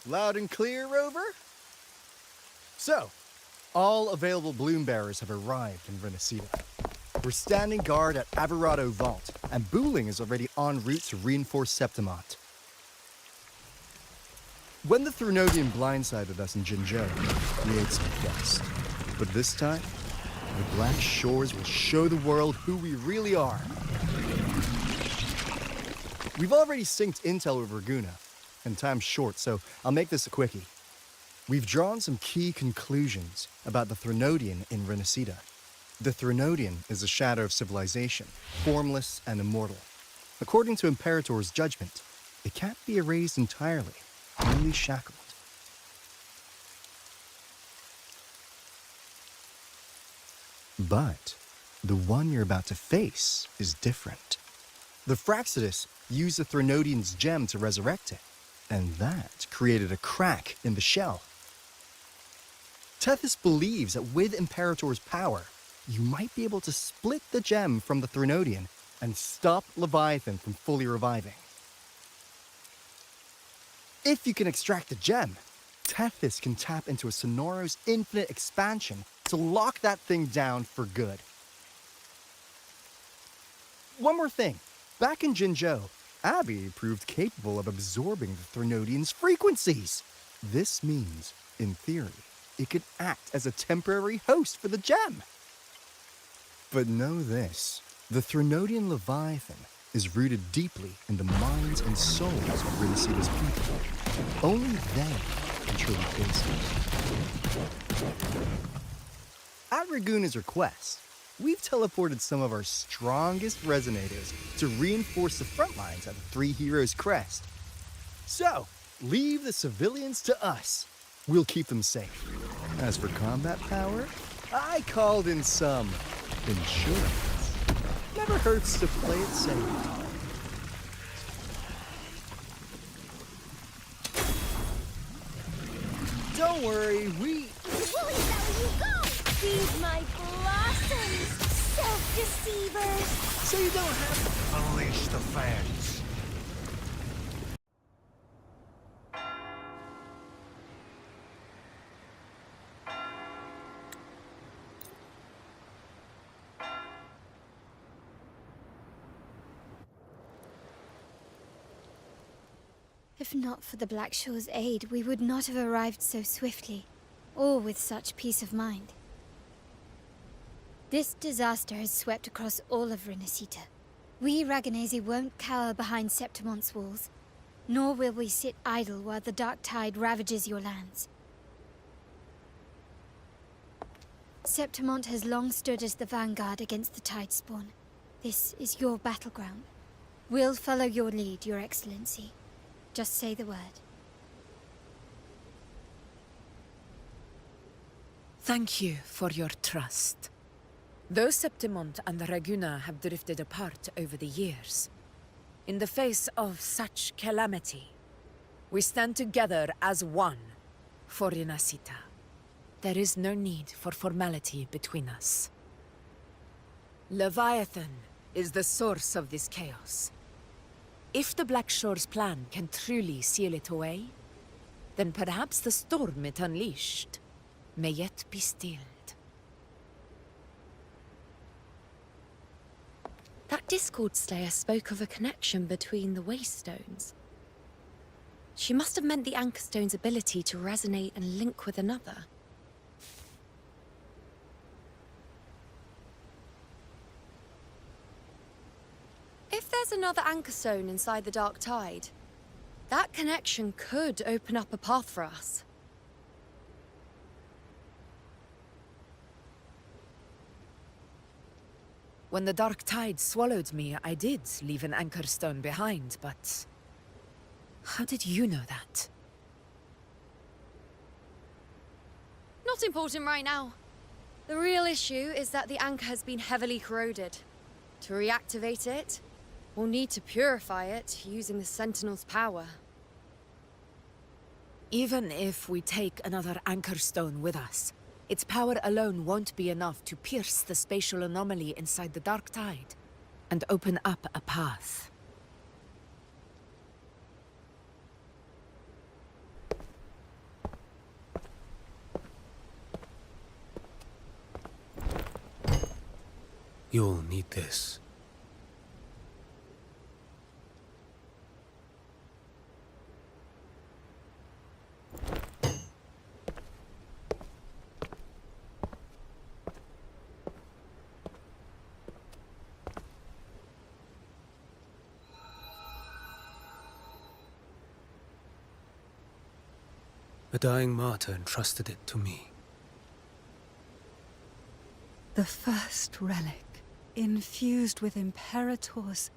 Loud and clear, Rover? So, all available bloom bearers have arrived in Renacida. We're standing guard at Averado Vault, and Booling is already en route to reinforce Septimont. When the Threnodian blindsided us in Jinzhou, we ate some dust. But this time, the Black Shores will show the world who we really are. We've already synced intel with Raguna, and time's short, so I'll make this a quickie. We've drawn some key conclusions about the Threnodian in Renacida. The Threnodian is a shadow of civilization, formless and immortal. According to Imperator's judgment, it can't be erased entirely, only shackled. But the one you're about to face is different. The Fraxidus used the Threnodian's gem to resurrect it, and that created a crack in the shell. Tethys believes that with Imperator's power, you might be able to split the gem from the Threnodian and stop Leviathan from fully reviving. If you can extract the gem, Tethys can tap into a Sonoro's infinite expansion to lock that thing down for good. One more thing. Back in Jinzhou, Abby proved capable of absorbing the Threnodian's frequencies. This means, in theory, it could act as a temporary host for the gem. But know this, the Threnodian Leviathan is rooted deeply in the minds and souls of Renacida's people. Only they can truly face it. At Raguna's request, we've teleported some of our strongest resonators to reinforce the front lines at the Three Heroes Crest. So, leave the civilians to us. We'll keep them safe. As for combat power, I called in some insurance. Never hurts to play it safe. Don't worry, we... Woolly, there you go! Feed my blossoms, self-deceivers! So you don't have to... Unleash the fans. If not for the Black Shore's aid, we would not have arrived so swiftly, or with such peace of mind. This disaster has swept across all of Renacita. We Raganese won't cower behind Septimont's walls, nor will we sit idle while the dark tide ravages your lands. Septimont has long stood as the vanguard against the Tidespawn. This is your battleground. We'll follow your lead, Your Excellency. Just say the word. Thank you for your trust. Though Septimont and Raguna have drifted apart over the years, in the face of such calamity, we stand together as one for Renacita. There is no need for formality between us. Leviathan is the source of this chaos. If the Black Shore's plan can truly seal it away, then perhaps the storm it unleashed may yet be stilled. That Discord Slayer spoke of a connection between the Waystones. She must have meant the Anchorstone's ability to resonate and link with another. If there's another Anchorstone inside the Dark Tide, that connection could open up a path for us. When the Dark Tide swallowed me, I did leave an Anchorstone behind, but... how did you know that? Not important right now. The real issue is that the anchor has been heavily corroded. To reactivate it, we'll need to purify it using the Sentinel's power. Even if we take another Anchorstone with us, its power alone won't be enough to pierce the spatial anomaly inside the Dark Tide and open up a path. You'll need this. A dying martyr entrusted it to me. The first relic, infused with Imperator's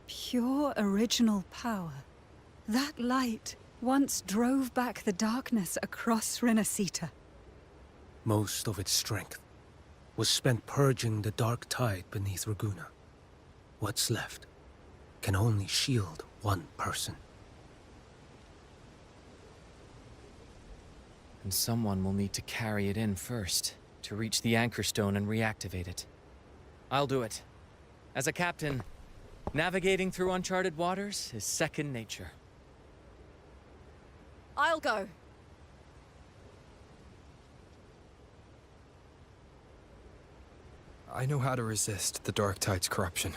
pure original power. That light once drove back the darkness across Renacita. Most of its strength was spent purging the dark tide beneath Raguna. What's left can only shield one person. And someone will need to carry it in first, to reach the anchor stone and reactivate it. I'll do it. As a captain, navigating through uncharted waters is second nature. I'll go. I know how to resist the Dark Tide's corruption.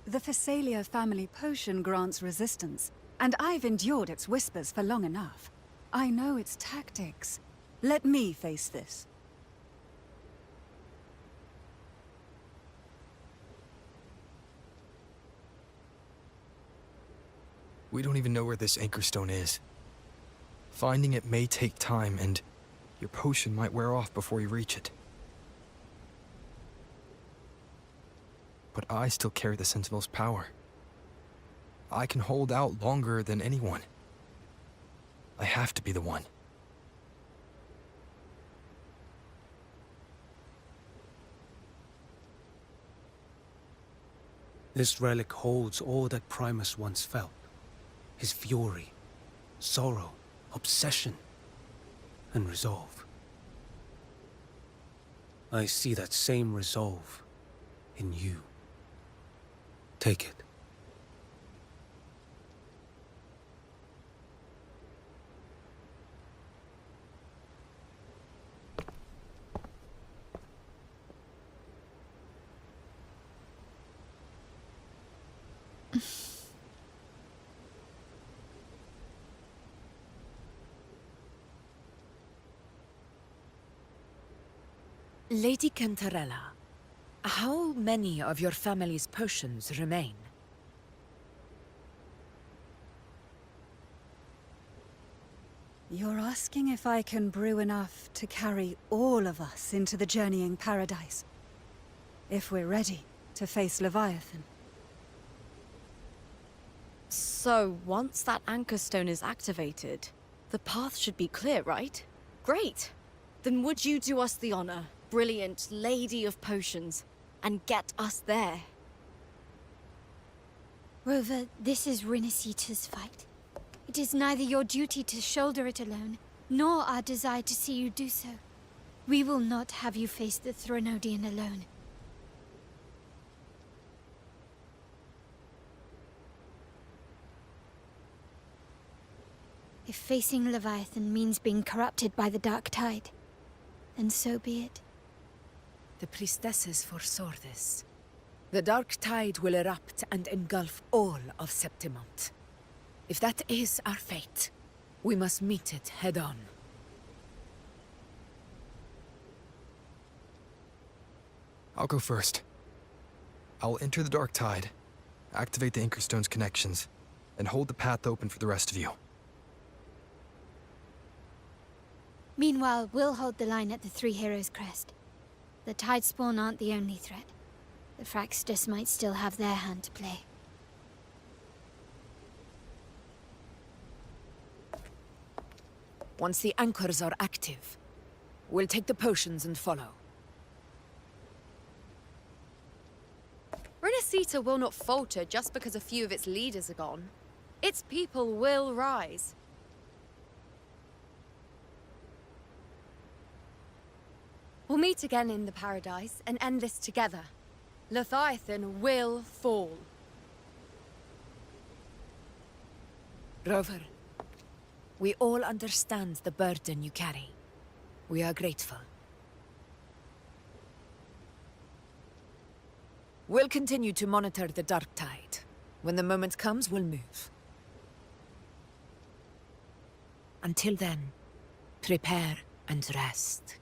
The Phasalia family potion grants resistance, and I've endured its whispers for long enough. I know its tactics. Let me face this. We don't even know where this anchor stone is. Finding it may take time, and your potion might wear off before you reach it. But I still carry the Sentinel's power. I can hold out longer than anyone. I have to be the one. This relic holds all that Primus once felt. His fury, sorrow, obsession, and resolve. I see that same resolve in you. Take it. Lady Cantarella, how many of your family's potions remain? You're asking if I can brew enough to carry all of us into the journeying paradise. If we're ready to face Leviathan. So, once that anchor stone is activated, the path should be clear, right? Great! Then would you do us the honor, brilliant Lady of Potions, and get us there? Rover, this is Renacita's fight. It is neither your duty to shoulder it alone, nor our desire to see you do so. We will not have you face the Thronodian alone. If facing Leviathan means being corrupted by the Dark Tide, then so be it. The priestesses foresaw this. The dark tide will erupt and engulf all of Septimont. If that is our fate, we must meet it head-on. I'll go first. I'll enter the Dark Tide, activate the Anchor Stone's connections, and hold the path open for the rest of you. Meanwhile, we'll hold the line at the Three Heroes Crest. The Tidespawn aren't the only threat. The Fraxtus might still have their hand to play. Once the anchors are active, we'll take the potions and follow. Renacita will not falter just because a few of its leaders are gone. Its people will rise. We'll meet again in the Paradise and end this together. Leviathan will fall. Rover, we all understand the burden you carry. We are grateful. We'll continue to monitor the dark tide. When the moment comes, we'll move. Until then, prepare and rest.